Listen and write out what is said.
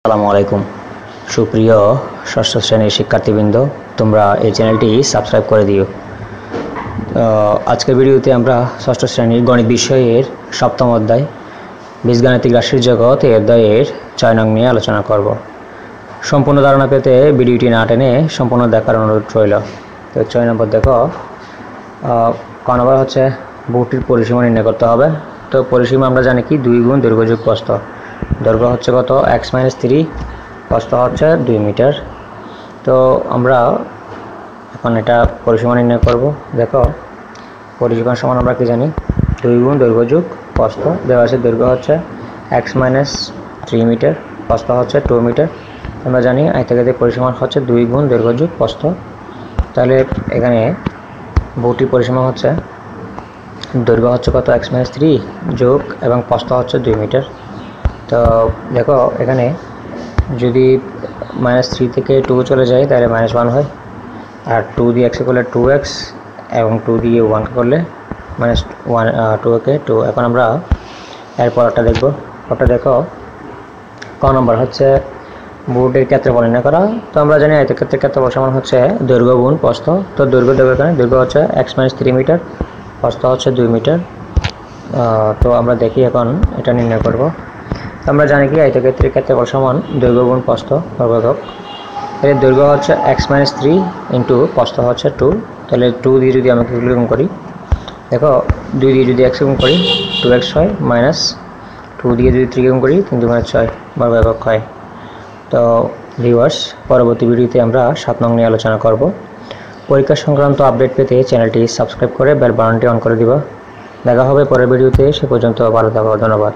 আসসালামু আলাইকুম সুপ্রিয় ষষ্ঠ শ্রেণীর শিক্ষার্থীবৃন্দ, তোমরা এই চ্যানেলটি সাবস্ক্রাইব করে দিও। আজকের ভিডিওতে আমরা ষষ্ঠ শ্রেণীর গণিত বিষয়ের সপ্তম অধ্যায় বীজগাণিতিক রাশির জগৎ এই অধ্যায়ের 6 নং নিয়ে আলোচনা করব। সম্পূর্ণ ধারণা পেতে ভিডিওটি না টেনে সম্পূর্ণ দেখার অনুরোধ রইল। তো 6 নম্বর দেখো, ক নম্বর হচ্ছে বহুটির পরিসীমা নির্ণয় করতে হবে। তো পরিসীমা আমরা জানি কি 2 গুণ দৈর্ঘ্য যোগ প্রস্থ। দৈর্ঘ্য হচ্ছে কত x-3, প্রস্থ হচ্ছে 2 মিটার। তো আমরা এখন এটা পরিসীমা নির্ণয় করব। দেখো পরিসীমা সমান আমরা কি জানি 2 গুণ দৈর্ঘ্য যোগ প্রস্থ। দেওয়া আছে দৈর্ঘ্য হচ্ছে x-3 মিটার, প্রস্থ হচ্ছে 2 মিটার। আমরা জানি আয়তক্ষেত্রের পরিসীমা হচ্ছে 2 গুণ দৈর্ঘ্য যোগ প্রস্থ। তাহলে এখানে বহুটির পরিসীমা হচ্ছে দৈর্ঘ্য হচ্ছে কত x-3 যোগ এবং প্রস্থ হচ্ছে 2 মিটার। তো দেখো এখানে যদি -3 থেকে 2 চলে যায় তাহলে -1 হয়, আর 2 দিয়ে x করলে 2x এবং 2 দিয়ে 1 করলে -1 2কে 2। এখন আমরা এরপরটা দেখব। ওটা দেখো ক নম্বর হচ্ছে বহুটির ক্ষেত্রফল নির্ণয় করা। তো আমরা জানি আয়তক্ষেত্রের ক্ষেত্রফল সমান হচ্ছে দৈর্ঘ্য গুণ প্রস্থ। তো দৈর্ঘ্য দেবো, এখানে দৈর্ঘ্য হচ্ছে x-3 মিটার, প্রস্থ হচ্ছে 2 মিটার। তো আমরা দেখি এখন এটা নির্ণয় করব। আমরা জানি কি আয়তক্ষেত্রের ক্ষেত্রফল সমান দৈর্ঘ্য গুণ প্রস্থ বর্গক। এর দৈর্ঘ্য হচ্ছে x-3 ইন্টু প্রস্থ হচ্ছে 2। তাহলে 2 দিয়ে যদি আমরা গুণ করি, দেখো 2 দিয়ে যদি x গুণ করি 2x হয়, মাইনাস 2 দিয়ে যদি 3 গুণ করি 3 × 6 বর্গক হয়। তো ভিউয়ার্স, পরবর্তী ভিডিওতে আমরা 7 নং নিয়ে আলোচনা করব। পরীক্ষা সংক্রান্ত আপডেট পেতে চ্যানেলটি সাবস্ক্রাইব করে বেল বাটনটি অন করে দিবা। দেখা হবে পরের ভিডিওতে। সে পর্যন্ত ভালো থাকো। ধন্যবাদ।